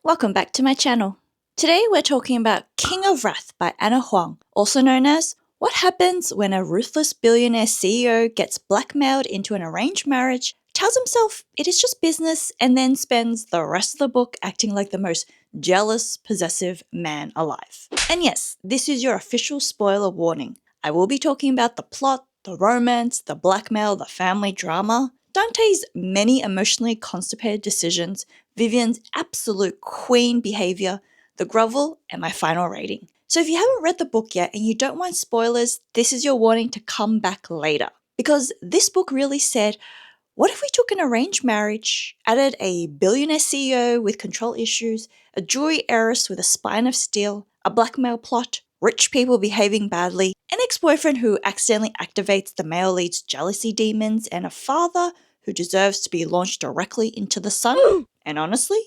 Welcome back to my channel. Today we're talking about King of Wrath by Anna Huang, also known as What Happens When a Ruthless Billionaire CEO Gets Blackmailed into an Arranged Marriage, tells himself it is just business, and then spends the rest of the book acting like the most jealous, possessive man alive. And yes, this is your official spoiler warning. I will be talking about the plot, the romance, the blackmail, the family drama, Dante's many emotionally constipated decisions, Vivian's absolute queen behavior, the grovel, and my final rating. So if you haven't read the book yet and you don't mind spoilers, this is your warning to come back later. Because this book really said, what if we took an arranged marriage, added a billionaire CEO with control issues, a jewelry heiress with a spine of steel, a blackmail plot, rich people behaving badly, an ex-boyfriend who accidentally activates the male lead's jealousy demons, and a father who deserves to be launched directly into the sun? And honestly,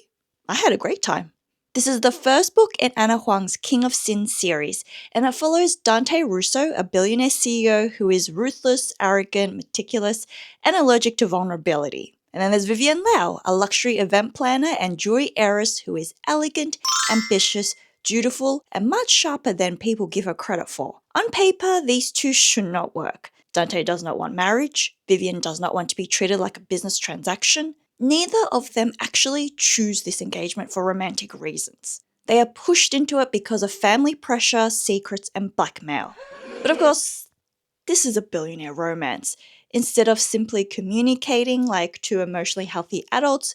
I had a great time. This is the first book in Anna Huang's King of Sin series, and it follows Dante Russo, a billionaire CEO who is ruthless, arrogant, meticulous, and allergic to vulnerability. And then there's Vivian Lau, a luxury event planner and jewelry heiress who is elegant, ambitious, dutiful, and much sharper than people give her credit for. On paper, these two should not work. Dante does not want marriage, Vivian does not want to be treated like a business transaction. Neither of them actually choose this engagement for romantic reasons. They are pushed into it because of family pressure, secrets, and blackmail. But of course, this is a billionaire romance. Instead of simply communicating like two emotionally healthy adults,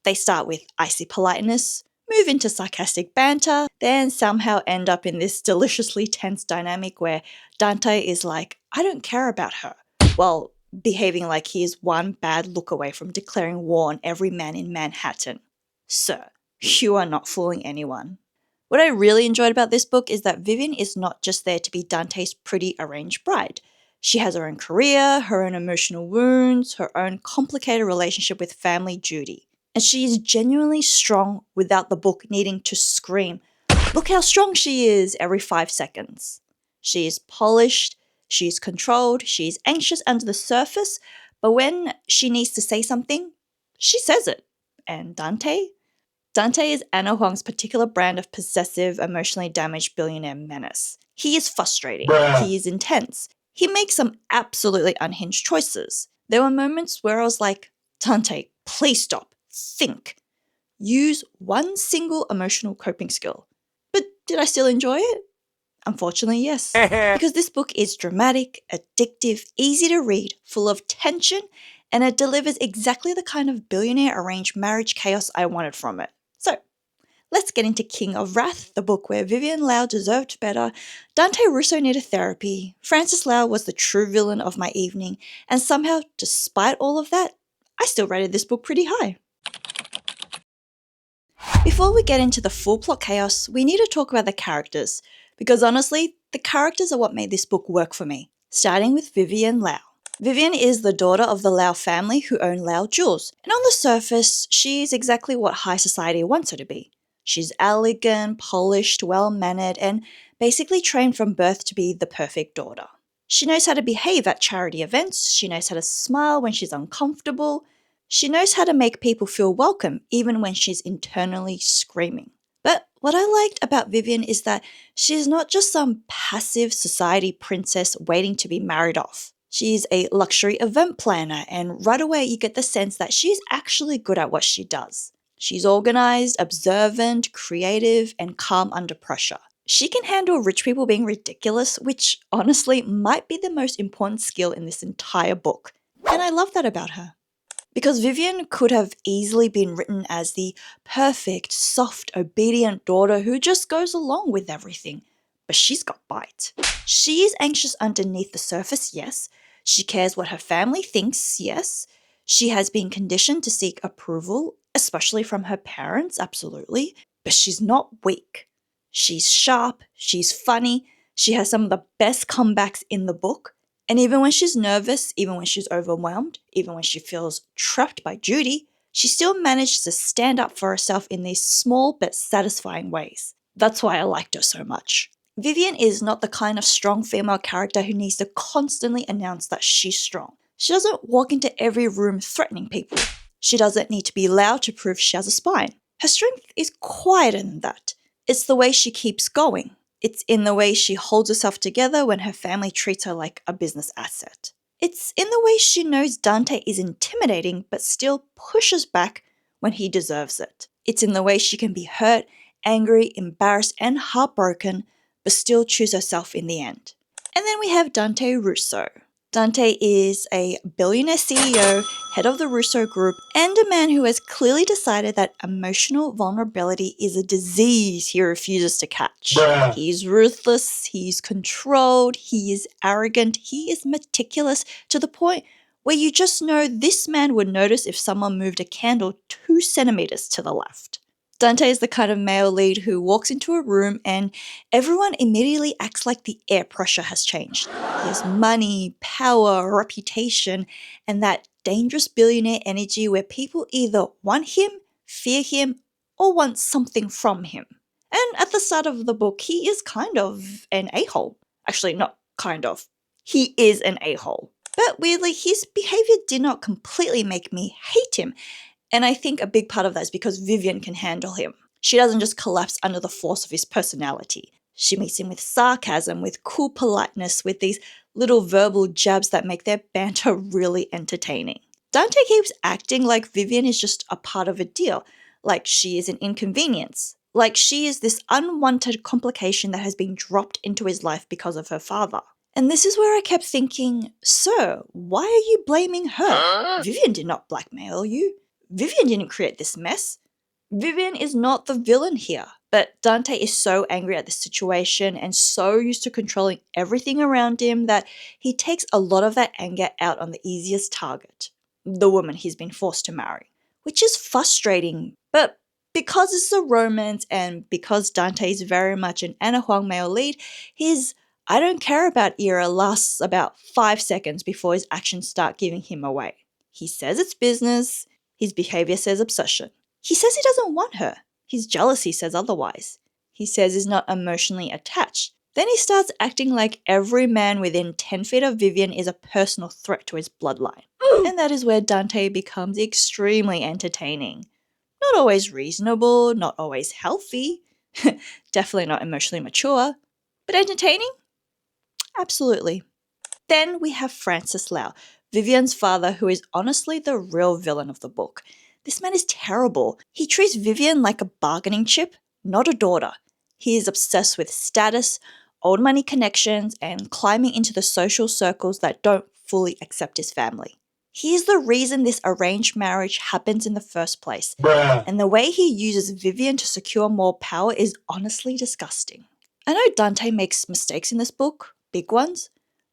they start with icy politeness, move into sarcastic banter, then somehow end up in this deliciously tense dynamic where Dante is like, I don't care about her, while behaving like he is one bad look away from declaring war on every man in Manhattan. Sir, you are not fooling anyone. What I really enjoyed about this book is that Vivian is not just there to be Dante's pretty arranged bride. She has her own career, her own emotional wounds, her own complicated relationship with family duty. And she is genuinely strong without the book needing to scream, look how strong she is, every 5 seconds. She is polished, she is controlled, she is anxious under the surface, but when she needs to say something, she says it. And Dante? Dante is Anna Huang's particular brand of possessive, emotionally damaged billionaire menace. He is frustrating, he is intense, he makes some absolutely unhinged choices. There were moments where I was like, Dante, please stop, think. Use one single emotional coping skill. But did I still enjoy it? Unfortunately, yes. Because this book is dramatic, addictive, easy to read, full of tension, and it delivers exactly the kind of billionaire arranged marriage chaos I wanted from it. So, let's get into King of Wrath, the book where Vivian Lau deserved better, Dante Russo needed therapy, Francis Lau was the true villain of my evening, and somehow, despite all of that, I still rated this book pretty high. Before we get into the full plot chaos, we need to talk about the characters, because honestly, the characters are what made this book work for me. Starting with Vivian Lau. Vivian is the daughter of the Lau family who own Lau Jewels, and on the surface, she is exactly what high society wants her to be. She's elegant, polished, well-mannered, and basically trained from birth to be the perfect daughter. She knows how to behave at charity events, she knows how to smile when she's uncomfortable, she knows how to make people feel welcome even when she's internally screaming. But what I liked about Vivian is that she's not just some passive society princess waiting to be married off. She's a luxury event planner, and right away you get the sense that she's actually good at what she does. She's organized, observant, creative, and calm under pressure. She can handle rich people being ridiculous, which honestly might be the most important skill in this entire book. And I love that about her. Because Vivian could have easily been written as the perfect, soft, obedient daughter who just goes along with everything. But she's got bite. She is anxious underneath the surface, yes. She cares what her family thinks, yes. She has been conditioned to seek approval, especially from her parents, absolutely. But she's not weak. She's sharp, she's funny, she has some of the best comebacks in the book. And even when she's nervous, even when she's overwhelmed, even when she feels trapped by duty, she still manages to stand up for herself in these small but satisfying ways. That's why I liked her so much. Vivian is not the kind of strong female character who needs to constantly announce that she's strong. She doesn't walk into every room threatening people. She doesn't need to be loud to prove she has a spine. Her strength is quieter than that. It's the way she keeps going. It's in the way she holds herself together when her family treats her like a business asset. It's in the way she knows Dante is intimidating but still pushes back when he deserves it. It's in the way she can be hurt, angry, embarrassed, and heartbroken but still choose herself in the end. And then we have Dante Russo. Dante is a billionaire CEO, head of the Russo Group, and a man who has clearly decided that emotional vulnerability is a disease he refuses to catch. Bruh. He's ruthless, he's controlled, he is arrogant, he is meticulous to the point where you just know this man would notice if someone moved a candle 2 centimeters to the left. Dante is the kind of male lead who walks into a room and everyone immediately acts like the air pressure has changed. He has money, power, reputation, and that dangerous billionaire energy where people either want him, fear him, or want something from him. And at the start of the book, he is kind of an a-hole. Actually, not kind of. He is an a-hole. But weirdly, his behavior did not completely make me hate him. And I think a big part of that is because Vivian can handle him. She doesn't just collapse under the force of his personality. She meets him with sarcasm, with cool politeness, with these little verbal jabs that make their banter really entertaining. Dante keeps acting like Vivian is just a part of a deal, like she is an inconvenience, like she is this unwanted complication that has been dropped into his life because of her father. And this is where I kept thinking, sir, why are you blaming her? Vivian did not blackmail you. Vivian didn't create this mess. Vivian is not the villain here. But Dante is so angry at this situation and so used to controlling everything around him that he takes a lot of that anger out on the easiest target, the woman he's been forced to marry, which is frustrating. But because it's a romance and because Dante is very much an Huang male lead, his I don't care about era lasts about 5 seconds before his actions start giving him away. He says it's business. His behavior says obsession. He says he doesn't want her. His jealousy says otherwise. He says he's not emotionally attached. Then he starts acting like every man within 10 feet of Vivian is a personal threat to his bloodline. And that is where Dante becomes extremely entertaining. Not always reasonable, not always healthy, definitely not emotionally mature, but entertaining? Absolutely. Then we have Francis Lau, Vivian's father, who is honestly the real villain of the book. This man is terrible. He treats Vivian like a bargaining chip, not a daughter. He is obsessed with status, old money connections, and climbing into the social circles that don't fully accept his family. He is the reason this arranged marriage happens in the first place. Bruh. And the way he uses Vivian to secure more power is honestly disgusting. I know Dante makes mistakes in this book, big ones,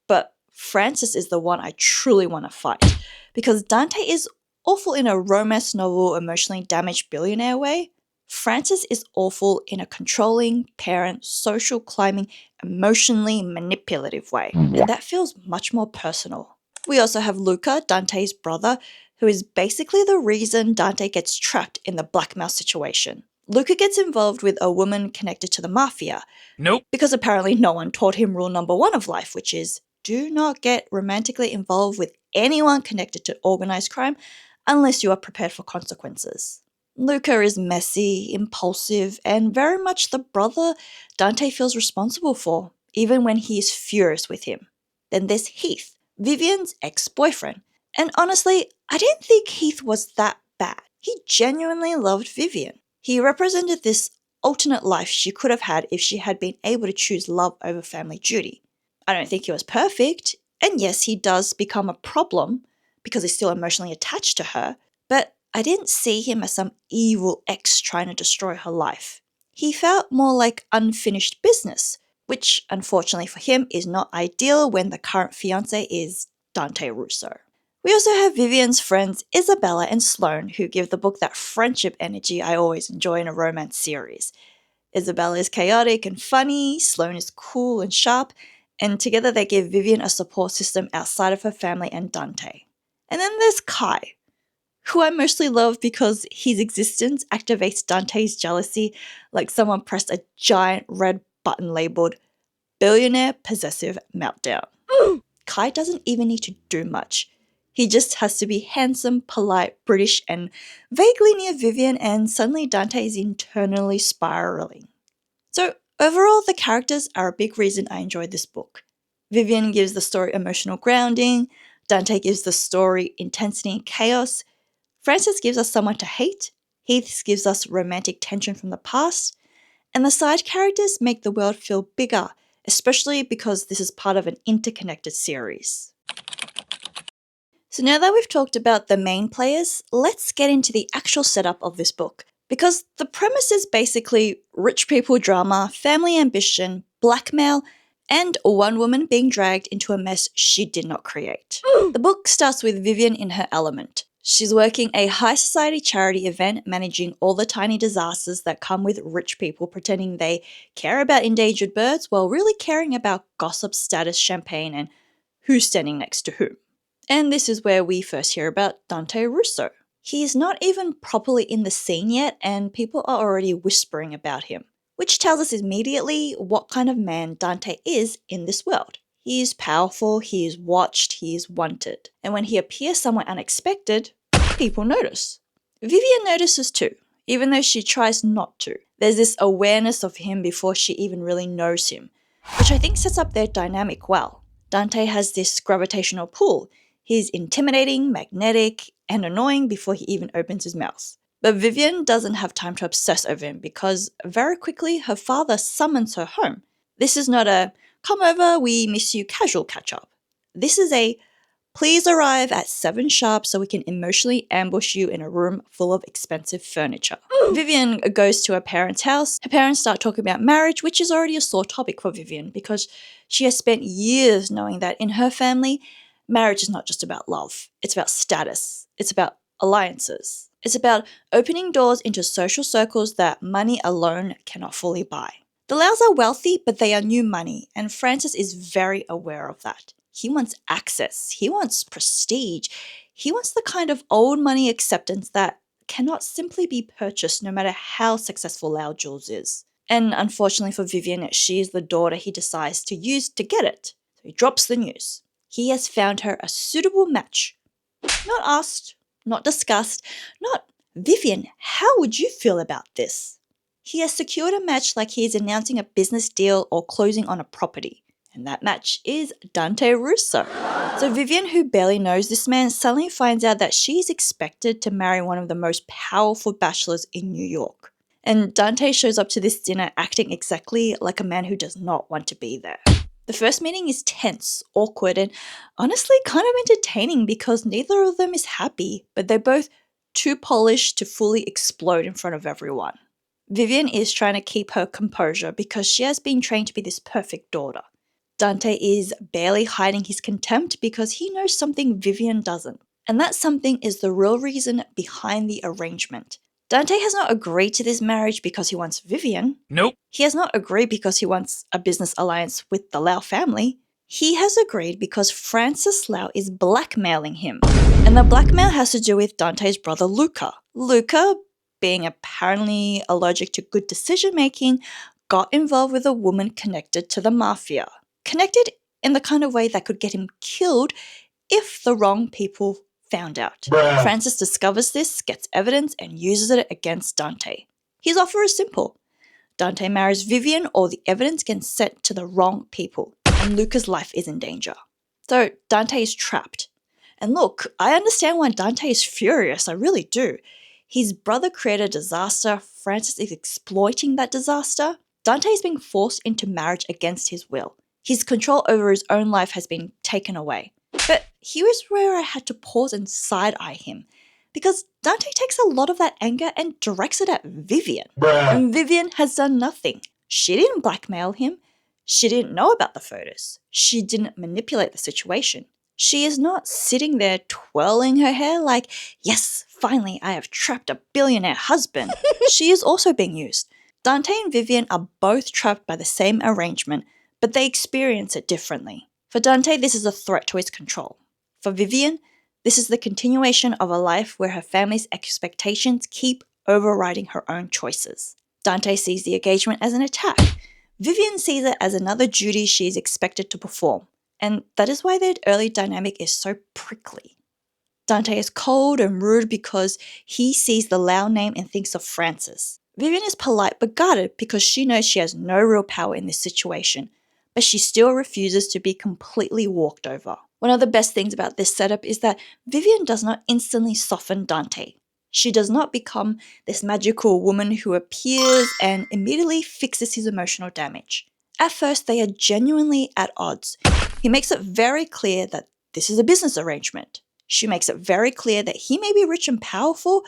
but Francis is the one I truly want to fight, because Dante is awful in a romance novel, emotionally damaged billionaire way. Francis is awful in a controlling, parent, social climbing, emotionally manipulative way, and that feels much more personal. We also have Luca, Dante's brother, who is basically the reason Dante gets trapped in the blackmail situation. Luca gets involved with a woman connected to the mafia. Nope. Because apparently no one taught him rule number 1 of life, which is do not get romantically involved with anyone connected to organized crime unless you are prepared for consequences. Luca is messy, impulsive, and very much the brother Dante feels responsible for, even when he is furious with him. Then there's Heath, Vivian's ex-boyfriend. And honestly, I didn't think Heath was that bad. He genuinely loved Vivian. He represented this alternate life she could have had if she had been able to choose love over family duty. I don't think he was perfect, and yes, he does become a problem because he's still emotionally attached to her, but I didn't see him as some evil ex trying to destroy her life. He felt more like unfinished business, which unfortunately for him is not ideal when the current fiancé is Dante Russo. We also have Vivian's friends Isabella and Sloane, who give the book that friendship energy I always enjoy in a romance series. Isabella is chaotic and funny, Sloane is cool and sharp, and together they give Vivian a support system outside of her family and Dante. And then there's Kai, who I mostly love because his existence activates Dante's jealousy like someone pressed a giant red button labeled Billionaire Possessive Meltdown. Kai doesn't even need to do much. He just has to be handsome, polite, British, and vaguely near Vivian, and suddenly Dante is internally spiraling. So overall, the characters are a big reason I enjoyed this book. Vivian gives the story emotional grounding, Dante gives the story intensity and chaos, Francis gives us someone to hate, Heath gives us romantic tension from the past, and the side characters make the world feel bigger, especially because this is part of an interconnected series. So now that we've talked about the main players, let's get into the actual setup of this book. Because the premise is basically rich people drama, family ambition, blackmail, and one woman being dragged into a mess she did not create. The book starts with Vivian in her element. She's working a high society charity event, managing all the tiny disasters that come with rich people pretending they care about endangered birds while really caring about gossip, status, champagne, and who's standing next to whom. And this is where we first hear about Dante Russo. He's not even properly in the scene yet, and people are already whispering about him, which tells us immediately what kind of man Dante is in this world. He is powerful, he is watched, he is wanted. And when he appears somewhere unexpected, people notice. Vivian notices too, even though she tries not to. There's this awareness of him before she even really knows him, which I think sets up their dynamic well. Dante has this gravitational pull. He's intimidating, magnetic, and annoying before he even opens his mouth. But Vivian doesn't have time to obsess over him because very quickly her father summons her home. This is not a come over, we miss you casual catch up. This is a please arrive at 7 sharp so we can emotionally ambush you in a room full of expensive furniture. Vivian goes to her parents' house. Her parents start talking about marriage, which is already a sore topic for Vivian because she has spent years knowing that in her family, marriage is not just about love. It's about status. It's about alliances. It's about opening doors into social circles that money alone cannot fully buy. The Laus are wealthy, but they are new money, and Francis is very aware of that. He wants access. He wants prestige. He wants the kind of old money acceptance that cannot simply be purchased no matter how successful Lau Jules is. And unfortunately for Vivian, she is the daughter he decides to use to get it. So he drops the news. He has found her a suitable match. Not asked, not discussed, not, Vivian, how would you feel about this? He has secured a match like he is announcing a business deal or closing on a property. And that match is Dante Russo. So Vivian, who barely knows this man, suddenly finds out that she is expected to marry one of the most powerful bachelors in New York. And Dante shows up to this dinner acting exactly like a man who does not want to be there. The first meeting is tense, awkward, and honestly kind of entertaining because neither of them is happy, but they're both too polished to fully explode in front of everyone. Vivian is trying to keep her composure because she has been trained to be this perfect daughter. Dante is barely hiding his contempt because he knows something Vivian doesn't. And that something is the real reason behind the arrangement. Dante has not agreed to this marriage because he wants Vivian. Nope. He has not agreed because he wants a business alliance with the Lau family. He has agreed because Francis Lau is blackmailing him. And the blackmail has to do with Dante's brother Luca. Luca, being apparently allergic to good decision making, got involved with a woman connected to the mafia. Connected in the kind of way that could get him killed if the wrong people found out. Bruh. Francis discovers this, gets evidence, and uses it against Dante. His offer is simple. Dante marries Vivian or the evidence gets sent to the wrong people, and Luca's life is in danger. So Dante is trapped. And look, I understand why Dante is furious, I really do. His brother created a disaster, Francis is exploiting that disaster. Dante is being forced into marriage against his will. His control over his own life has been taken away. But here is where I had to pause and side-eye him, because Dante takes a lot of that anger and directs it at Vivian. Bruh. And Vivian has done nothing. She didn't blackmail him. She didn't know about the photos. She didn't manipulate the situation. She is not sitting there twirling her hair like, yes, finally I have trapped a billionaire husband. She is also being used. Dante and Vivian are both trapped by the same arrangement, but they experience it differently. For Dante, this is a threat to his control. For Vivian, this is the continuation of a life where her family's expectations keep overriding her own choices. Dante sees the engagement as an attack. Vivian sees it as another duty she is expected to perform. And that is why their early dynamic is so prickly. Dante is cold and rude because he sees the Lau name and thinks of Francis. Vivian is polite but guarded because she knows she has no real power in this situation, but she still refuses to be completely walked over. One of the best things about this setup is that Vivian does not instantly soften Dante. She does not become this magical woman who appears and immediately fixes his emotional damage. At first, they are genuinely at odds. He makes it very clear that this is a business arrangement. She makes it very clear that he may be rich and powerful,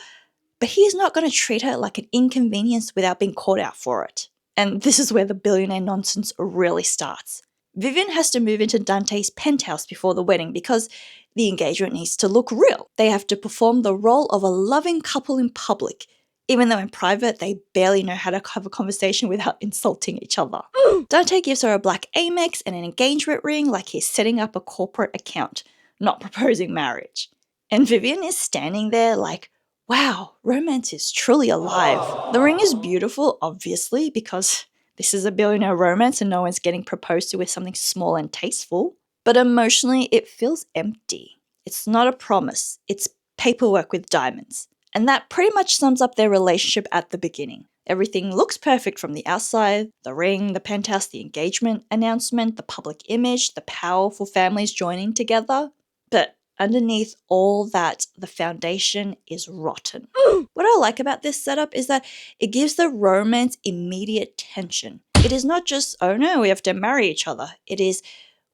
but he is not going to treat her like an inconvenience without being called out for it. And this is where the billionaire nonsense really starts. Vivian has to move into Dante's penthouse before the wedding because the engagement needs to look real. They have to perform the role of a loving couple in public, even though in private they barely know how to have a conversation without insulting each other. Dante gives her a black Amex and an engagement ring like he's setting up a corporate account, not proposing marriage. And Vivian is standing there like, wow, romance is truly alive. The ring is beautiful, obviously, because this is a billionaire romance and no one's getting proposed to with something small and tasteful. But emotionally, it feels empty. It's not a promise. It's paperwork with diamonds. And that pretty much sums up their relationship at the beginning. Everything looks perfect from the outside, the ring, the penthouse, the engagement announcement, the public image, the powerful families joining together. But underneath all that, the foundation is rotten. What I like about this setup is that it gives the romance immediate tension. It is not just, oh no, we have to marry each other. It is,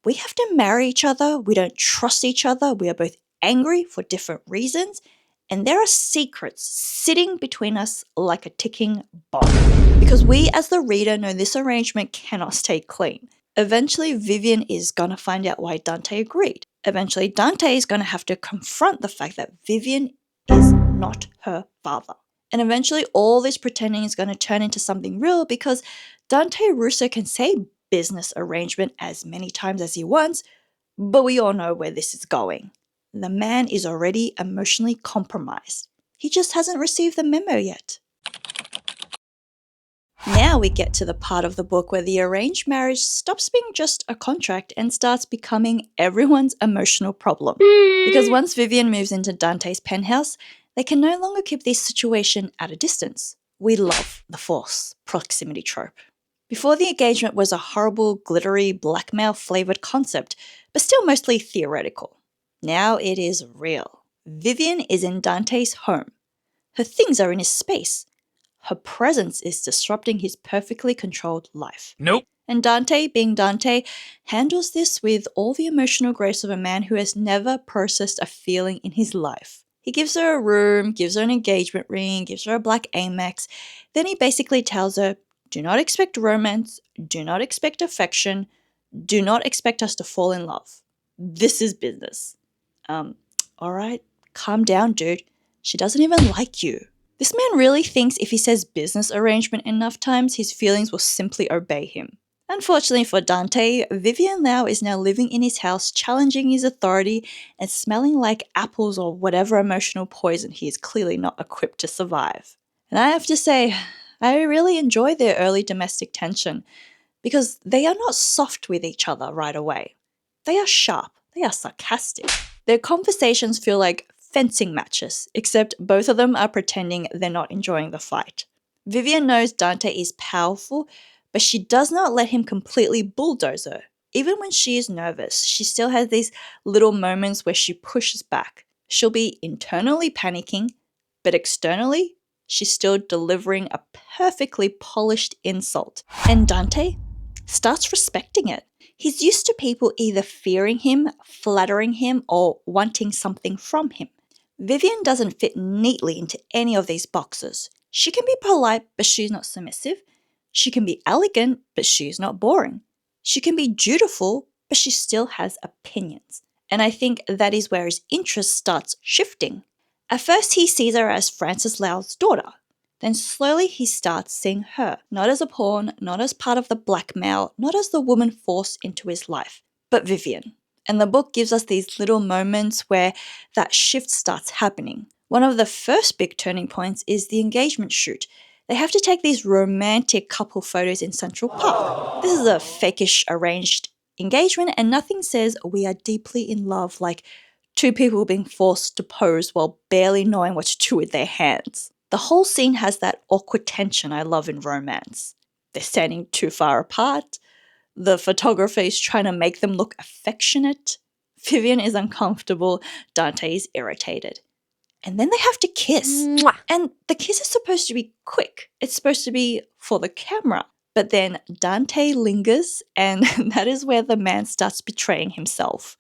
we have to marry each other, we don't trust each other, we are both angry for different reasons, and there are secrets sitting between us like a ticking bomb. Because we as the reader know this arrangement cannot stay clean. Eventually, Vivian is going to find out why Dante agreed. Eventually, Dante is going to have to confront the fact that Vivian is not her father. And eventually, all this pretending is going to turn into something real because Dante Russo can say business arrangement as many times as he wants, but we all know where this is going. The man is already emotionally compromised. He just hasn't received the memo yet. Now we get to the part of the book where the arranged marriage stops being just a contract and starts becoming everyone's emotional problem. Because once Vivian moves into Dante's penthouse, they can no longer keep this situation at a distance. We love the force proximity trope. Before the engagement was a horrible, glittery, blackmail-flavored concept, but still mostly theoretical. Now it is real. Vivian is in Dante's home. Her things are in his space. Her presence is disrupting his perfectly controlled life. Nope. And Dante, being Dante, handles this with all the emotional grace of a man who has never processed a feeling in his life. He gives her a room, gives her an engagement ring, gives her a black Amex. Then he basically tells her, do not expect romance, do not expect affection, do not expect us to fall in love. This is business. Alright, calm down, dude. She doesn't even like you. This man really thinks if he says business arrangement enough times, his feelings will simply obey him. Unfortunately for Dante, Vivian Lau is now living in his house, challenging his authority and smelling like apples or whatever emotional poison he is clearly not equipped to survive. And I have to say, I really enjoy their early domestic tension because they are not soft with each other right away. They are sharp, they are sarcastic. Their conversations feel like fencing matches, except both of them are pretending they're not enjoying the fight. Vivian knows Dante is powerful, but she does not let him completely bulldoze her. Even when she is nervous, she still has these little moments where she pushes back. She'll be internally panicking, but externally, she's still delivering a perfectly polished insult. And Dante starts respecting it. He's used to people either fearing him, flattering him, or wanting something from him. Vivian doesn't fit neatly into any of these boxes. She can be polite, but she's not submissive. She can be elegant, but she's not boring. She can be dutiful, but she still has opinions. And I think that is where his interest starts shifting. At first, he sees her as Francis Lau's daughter. Then slowly he starts seeing her, not as a pawn, not as part of the blackmail, not as the woman forced into his life, but Vivian. And the book gives us these little moments where that shift starts happening. One of the first big turning points is the engagement shoot. They have to take these romantic couple photos in Central Park. This is a fakish arranged engagement and nothing says we are deeply in love like Two people being forced to pose while barely knowing what to do with their hands. The whole scene has that awkward tension I love in romance. They're standing too far apart. The photographer is trying to make them look affectionate. Vivian is uncomfortable. Dante is irritated. And then they have to kiss. Mwah. And the kiss is supposed to be quick. It's supposed to be for the camera. But then Dante lingers, and that is where the man starts betraying himself.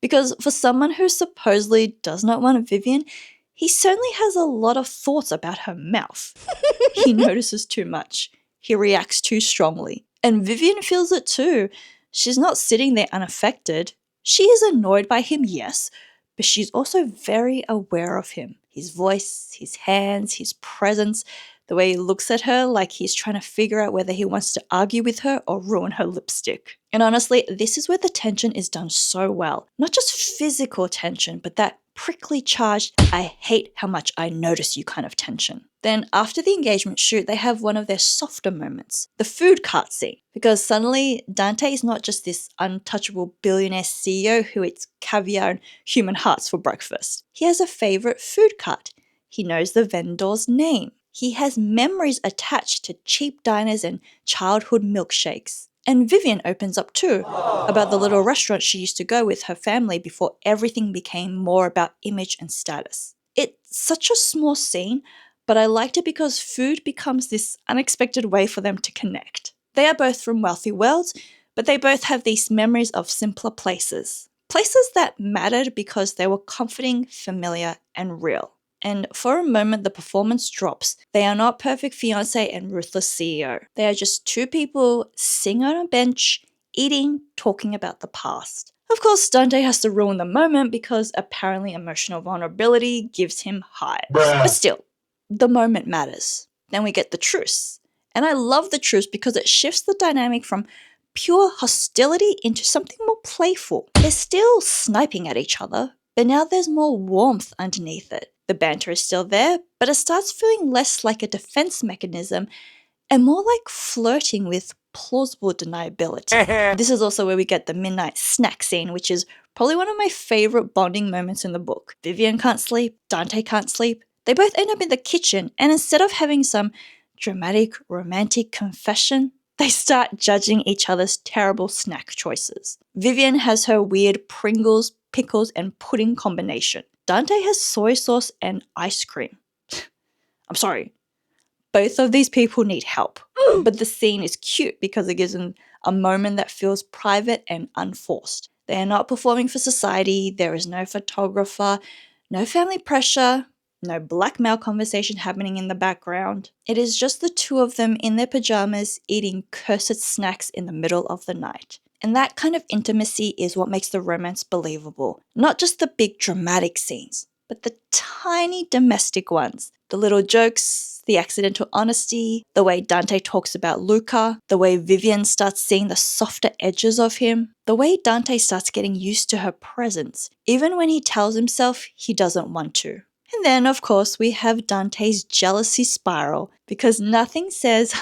Because for someone who supposedly does not want Vivian, he certainly has a lot of thoughts about her mouth. He notices too much. He reacts too strongly. And Vivian feels it too. She's not sitting there unaffected. She is annoyed by him, yes, but she's also very aware of him. His voice, his hands, his presence, the way he looks at her like he's trying to figure out whether he wants to argue with her or ruin her lipstick. And honestly, this is where the tension is done so well. Not just physical tension, but that prickly charged, I hate how much I notice you kind of tension. Then after the engagement shoot, they have one of their softer moments, the food cart scene, because suddenly Dante is not just this untouchable billionaire CEO who eats caviar and human hearts for breakfast. He has a favorite food cart. He knows the vendor's name. He has memories attached to cheap diners and childhood milkshakes. And Vivian opens up too, about the little restaurant she used to go with her family before everything became more about image and status. It's such a small scene, but I liked it because food becomes this unexpected way for them to connect. They are both from wealthy worlds, but they both have these memories of simpler places. Places that mattered because they were comforting, familiar, and real. And for a moment, the performance drops. They are not perfect fiancé and ruthless CEO. They are just two people sitting on a bench, eating, talking about the past. Of course, Dante has to ruin the moment because apparently emotional vulnerability gives him hives. But still, the moment matters. Then we get the truce. And I love the truce because it shifts the dynamic from pure hostility into something more playful. They're still sniping at each other, but now there's more warmth underneath it. The banter is still there, but it starts feeling less like a defense mechanism and more like flirting with plausible deniability. This is also where we get the midnight snack scene, which is probably one of my favorite bonding moments in the book. Vivian can't sleep, Dante can't sleep. They both end up in the kitchen, and instead of having some dramatic, romantic confession, they start judging each other's terrible snack choices. Vivian has her weird Pringles, pickles, and pudding combination. Dante has soy sauce and ice cream. I'm sorry. Both of these people need help. But the scene is cute because it gives them a moment that feels private and unforced. They are not performing for society. There is no photographer, no family pressure, no blackmail conversation happening in the background. It is just the two of them in their pajamas eating cursed snacks in the middle of the night. And that kind of intimacy is what makes the romance believable. Not just the big dramatic scenes, but the tiny domestic ones. The little jokes, the accidental honesty, the way Dante talks about Luca, the way Vivian starts seeing the softer edges of him, the way Dante starts getting used to her presence, even when he tells himself he doesn't want to. And then, of course, we have Dante's jealousy spiral, because nothing says,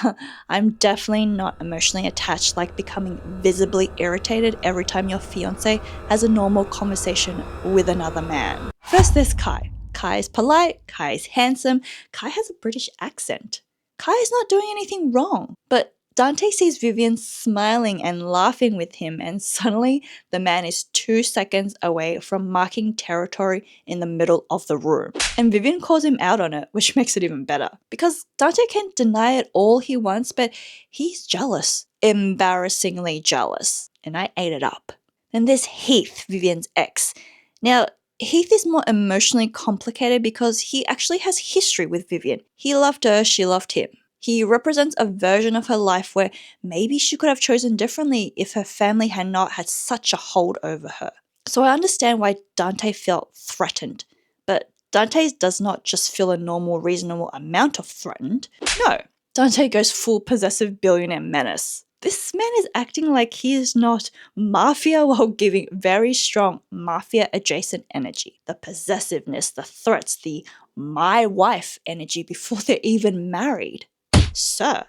I'm definitely not emotionally attached like becoming visibly irritated every time your fiancé has a normal conversation with another man. First, there's Kai. Kai is polite, Kai is handsome, Kai has a British accent. Kai is not doing anything wrong, but Dante sees Vivian smiling and laughing with him, and suddenly the man is 2 seconds away from marking territory in the middle of the room. And Vivian calls him out on it, which makes it even better. Because Dante can deny it all he wants, but he's jealous. Embarrassingly jealous. And I ate it up. Then there's Heath, Vivian's ex. Now, Heath is more emotionally complicated because he actually has history with Vivian. He loved her, she loved him. He represents a version of her life where maybe she could have chosen differently if her family had not had such a hold over her. So I understand why Dante felt threatened. But Dante does not just feel a normal, reasonable amount of threatened. No, Dante goes full possessive billionaire menace. This man is acting like he is not mafia while giving very strong mafia-adjacent energy. The possessiveness, the threats, the my wife energy before they're even married. Sir,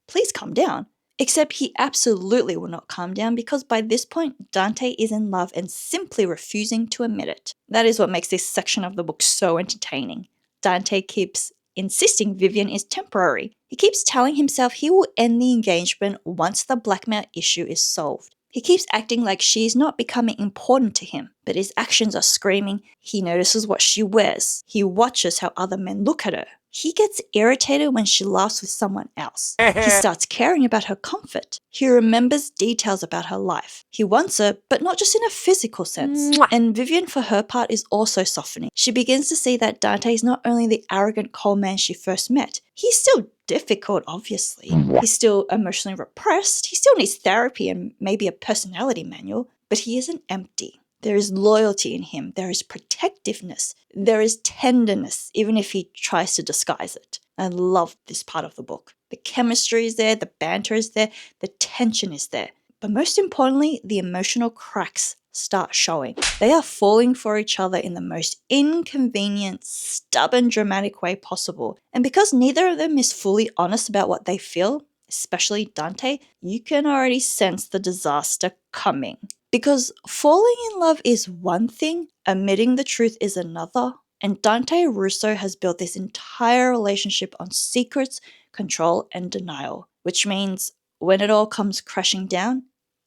please calm down. Except he absolutely will not calm down because by this point, Dante is in love and simply refusing to admit it. That is what makes this section of the book so entertaining. Dante keeps insisting Vivian is temporary. He keeps telling himself he will end the engagement once the blackmail issue is solved. He keeps acting like she is not becoming important to him, but his actions are screaming. He notices what she wears. He watches how other men look at her. He gets irritated when she laughs with someone else. He starts caring about her comfort. He remembers details about her life. He wants her, but not just in a physical sense. And Vivian, for her part, is also softening. She begins to see that Dante is not only the arrogant cold man she first met, he's still difficult, obviously. He's still emotionally repressed. He still needs therapy and maybe a personality manual, but he isn't empty. There is loyalty in him. There is protectiveness. There is tenderness, even if he tries to disguise it. I love this part of the book. The chemistry is there, the banter is there, the tension is there. But most importantly, the emotional cracks start showing. They are falling for each other in the most inconvenient, stubborn, dramatic way possible. And because neither of them is fully honest about what they feel, especially Dante, you can already sense the disaster coming. Because falling in love is one thing, admitting the truth is another, and Dante Russo has built this entire relationship on secrets, control, and denial, which means when it all comes crashing down,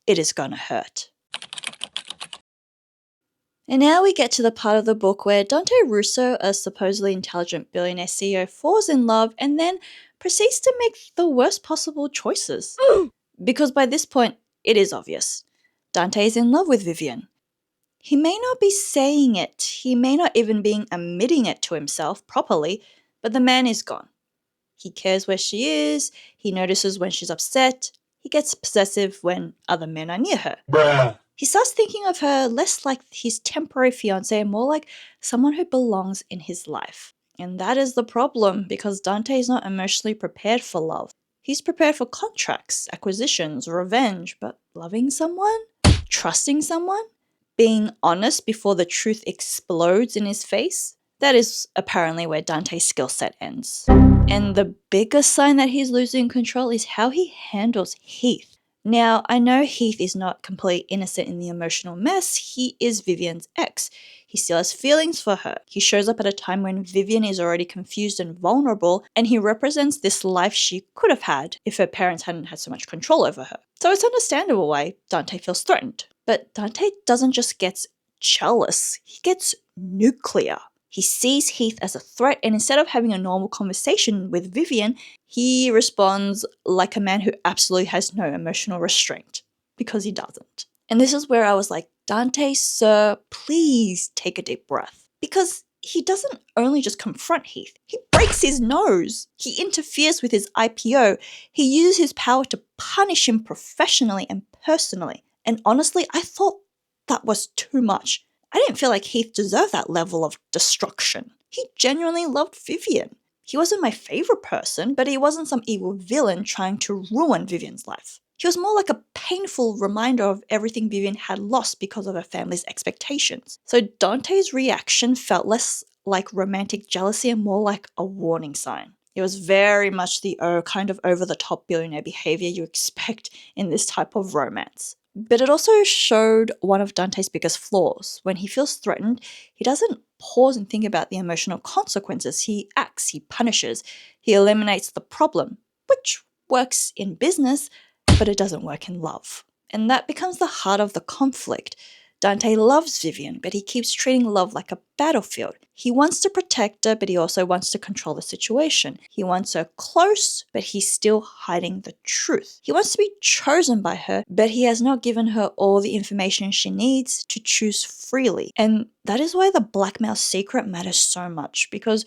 it is gonna hurt. And now we get to the part of the book where Dante Russo, a supposedly intelligent billionaire CEO, falls in love and then proceeds to make the worst possible choices. Because by this point, it is obvious. Dante is in love with Vivian. He may not be saying it, he may not even be admitting it to himself properly, but the man is gone. He cares where she is, he notices when she's upset, he gets possessive when other men are near her. Bruh. He starts thinking of her less like his temporary fiancée and more like someone who belongs in his life. And that is the problem because Dante is not emotionally prepared for love. He's prepared for contracts, acquisitions, revenge, but loving someone? Trusting someone? Being honest before the truth explodes in his face? That is apparently where Dante's skill set ends. And the biggest sign that he's losing control is how he handles Heath. Now, I know Heath is not completely innocent in the emotional mess. He is Vivian's ex. He still has feelings for her. He shows up at a time when Vivian is already confused and vulnerable, and he represents this life she could have had if her parents hadn't had so much control over her. So it's understandable why Dante feels threatened. But Dante doesn't just get jealous, he gets nuclear. He sees Heath as a threat, and instead of having a normal conversation with Vivian, he responds like a man who absolutely has no emotional restraint, because he doesn't. And this is where I was like, Dante, sir, please take a deep breath. Because he doesn't only just confront Heath, he breaks his nose. He interferes with his IPO. He uses his power to punish him professionally and personally. And honestly, I thought that was too much. I didn't feel like Heath deserved that level of destruction. He genuinely loved Vivian. He wasn't my favorite person, but he wasn't some evil villain trying to ruin Vivian's life. He was more like a painful reminder of everything Vivian had lost because of her family's expectations. So Dante's reaction felt less like romantic jealousy and more like a warning sign. It was very much the kind of over-the-top billionaire behavior you expect in this type of romance. But it also showed one of Dante's biggest flaws. When he feels threatened, he doesn't pause and think about the emotional consequences. He acts, he punishes, he eliminates the problem, which works in business, but it doesn't work in love. And that becomes the heart of the conflict. Dante loves Vivian, but he keeps treating love like a battlefield. He wants to protect her, but he also wants to control the situation. He wants her close, but he's still hiding the truth. He wants to be chosen by her, but he has not given her all the information she needs to choose freely. And that is why the blackmail secret matters so much, because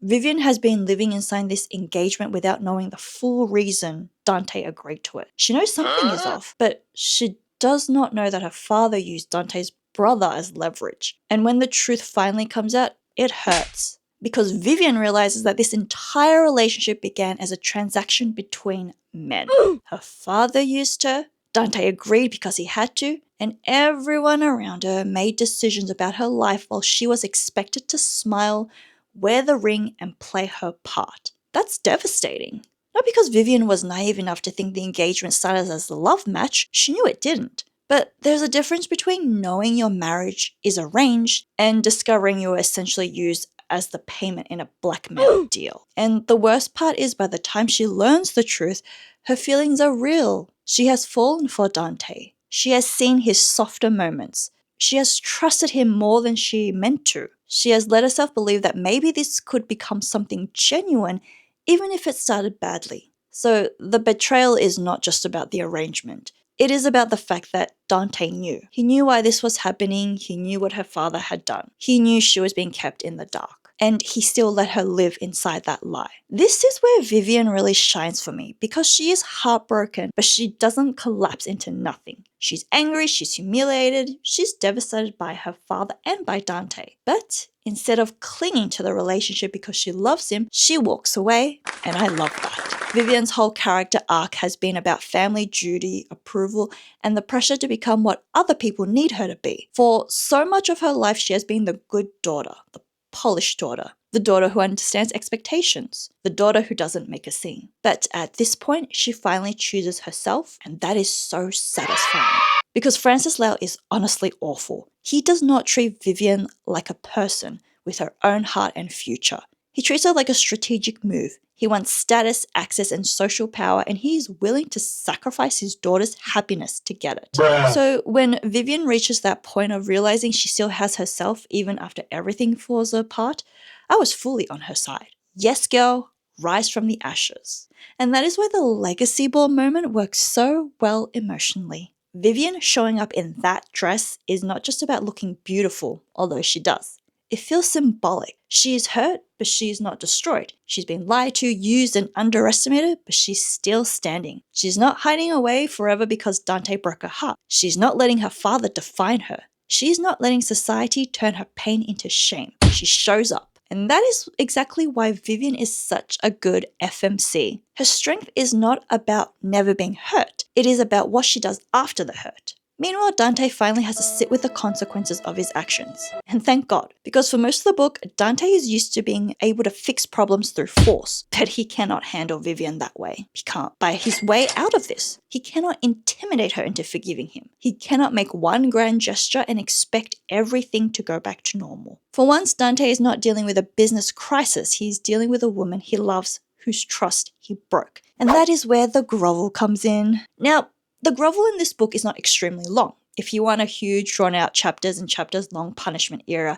Vivian has been living inside this engagement without knowing the full reason Dante agreed to it. She knows something is off, but she does not know that her father used Dante's brother as leverage. And when the truth finally comes out, it hurts. Because Vivian realizes that this entire relationship began as a transaction between men. Her father used her, Dante agreed because he had to, and everyone around her made decisions about her life while she was expected to smile, wear the ring, and play her part. That's devastating. Not because Vivian was naive enough to think the engagement started as a love match, she knew it didn't. But there's a difference between knowing your marriage is arranged and discovering you were essentially used as the payment in a blackmail deal. And the worst part is by the time she learns the truth, her feelings are real. She has fallen for Dante. She has seen his softer moments. She has trusted him more than she meant to. She has let herself believe that maybe this could become something genuine, even if it started badly. So the betrayal is not just about the arrangement. It is about the fact that Dante knew. He knew why this was happening. He knew what her father had done. He knew she was being kept in the dark. And he still let her live inside that lie. This is where Vivian really shines for me because she is heartbroken, but she doesn't collapse into nothing. She's angry, she's humiliated, she's devastated by her father and by Dante. But instead of clinging to the relationship because she loves him, she walks away, and I love that. Vivian's whole character arc has been about family duty, approval, and the pressure to become what other people need her to be. For so much of her life, she has been the good daughter, the polished daughter, the daughter who understands expectations, the daughter who doesn't make a scene. But at this point, she finally chooses herself, and that is so satisfying. Because Francis Lau is honestly awful. He does not treat Vivian like a person with her own heart and future. He treats her like a strategic move. He wants status, access, and social power, and he is willing to sacrifice his daughter's happiness to get it. So when Vivian reaches that point of realizing she still has herself even after everything falls apart, I was fully on her side. Yes, girl, rise from the ashes. And that is why the legacy ball moment works so well emotionally. Vivian showing up in that dress is not just about looking beautiful, although she does. It feels symbolic. She is hurt, but she is not destroyed. She's been lied to, used, and underestimated, but she's still standing. She's not hiding away forever because Dante broke her heart. She's not letting her father define her. She's not letting society turn her pain into shame. She shows up. And that is exactly why Vivian is such a good FMC. Her strength is not about never being hurt. It is about what she does after the hurt. Meanwhile, Dante finally has to sit with the consequences of his actions. And thank God, because for most of the book, Dante is used to being able to fix problems through force, but he cannot handle Vivian that way. He can't. By his way out of this, he cannot intimidate her into forgiving him. He cannot make one grand gesture and expect everything to go back to normal. For once, Dante is not dealing with a business crisis. He's dealing with a woman he loves, whose trust he broke. And that is where the grovel comes in. Now, the grovel in this book is not extremely long. If you want a huge, drawn-out chapters and chapters long punishment era,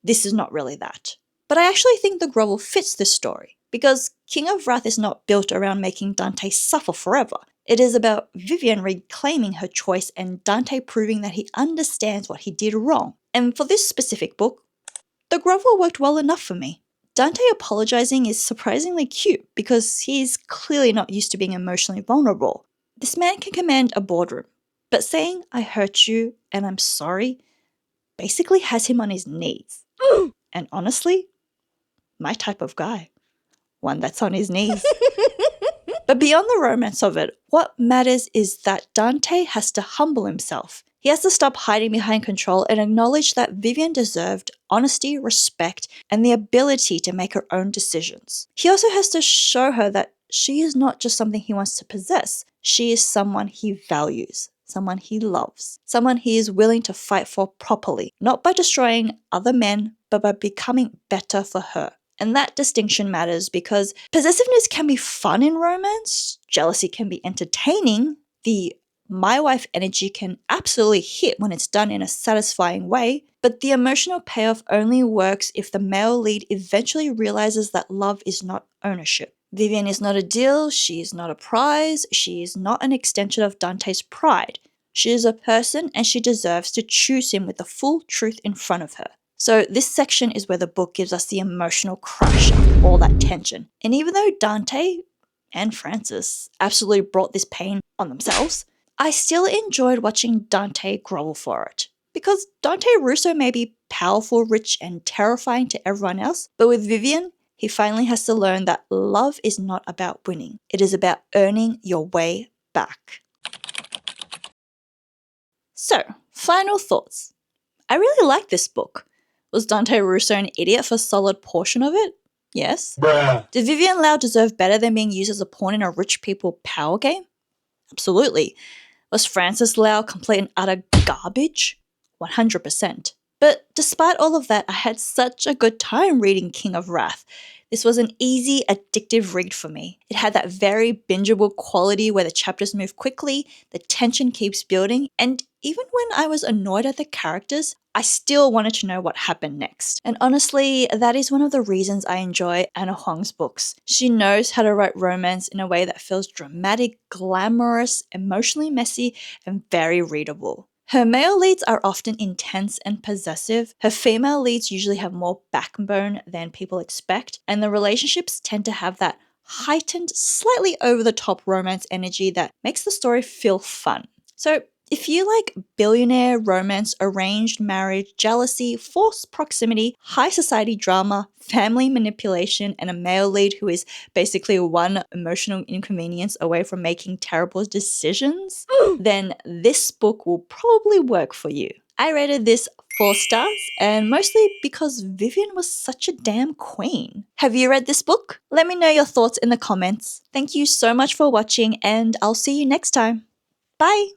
this is not really that. But I actually think the grovel fits this story, because King of Wrath is not built around making Dante suffer forever. It is about Vivian reclaiming her choice and Dante proving that he understands what he did wrong. And for this specific book, the grovel worked well enough for me. Dante apologizing is surprisingly cute because he's clearly not used to being emotionally vulnerable. This man can command a boardroom, but saying, "I hurt you and I'm sorry," basically has him on his knees. And honestly, my type of guy. One that's on his knees. But beyond the romance of it, what matters is that Dante has to humble himself. He has to stop hiding behind control and acknowledge that Vivian deserved honesty, respect, and the ability to make her own decisions. He also has to show her that she is not just something he wants to possess. She is someone he values, someone he loves, someone he is willing to fight for properly, not by destroying other men, but by becoming better for her. And that distinction matters because possessiveness can be fun in romance, jealousy can be entertaining, the my wife energy can absolutely hit when it's done in a satisfying way, but the emotional payoff only works if the male lead eventually realizes that love is not ownership. Vivian is not a deal, she is not a prize, she is not an extension of Dante's pride. She is a person and she deserves to choose him with the full truth in front of her. So this section is where the book gives us the emotional crash after all that tension. And even though Dante and Francis absolutely brought this pain on themselves, I still enjoyed watching Dante grovel for it. Because Dante Russo may be powerful, rich, and terrifying to everyone else, but with Vivian, he finally has to learn that love is not about winning. It is about earning your way back. So, final thoughts. I really like this book. Was Dante Russo an idiot for a solid portion of it? Yes. Bruh. Did Vivian Lau deserve better than being used as a pawn in a rich people power game? Absolutely. Was Francis Lau complete and utter garbage? 100%. But despite all of that, I had such a good time reading King of Wrath. This was an easy, addictive read for me. It had that very bingeable quality where the chapters move quickly, the tension keeps building, and even when I was annoyed at the characters, I still wanted to know what happened next. And honestly, that is one of the reasons I enjoy Anna Huang's books. She knows how to write romance in a way that feels dramatic, glamorous, emotionally messy, and very readable. Her male leads are often intense and possessive. Her female leads usually have more backbone than people expect, and the relationships tend to have that heightened, slightly over the top romance energy that makes the story feel fun. So, if you like billionaire romance, arranged marriage, jealousy, forced proximity, high society drama, family manipulation, and a male lead who is basically one emotional inconvenience away from making terrible decisions, then this book will probably work for you. I rated this 4 stars, and mostly because Vivian was such a damn queen. Have you read this book? Let me know your thoughts in the comments. Thank you so much for watching, and I'll see you next time. Bye!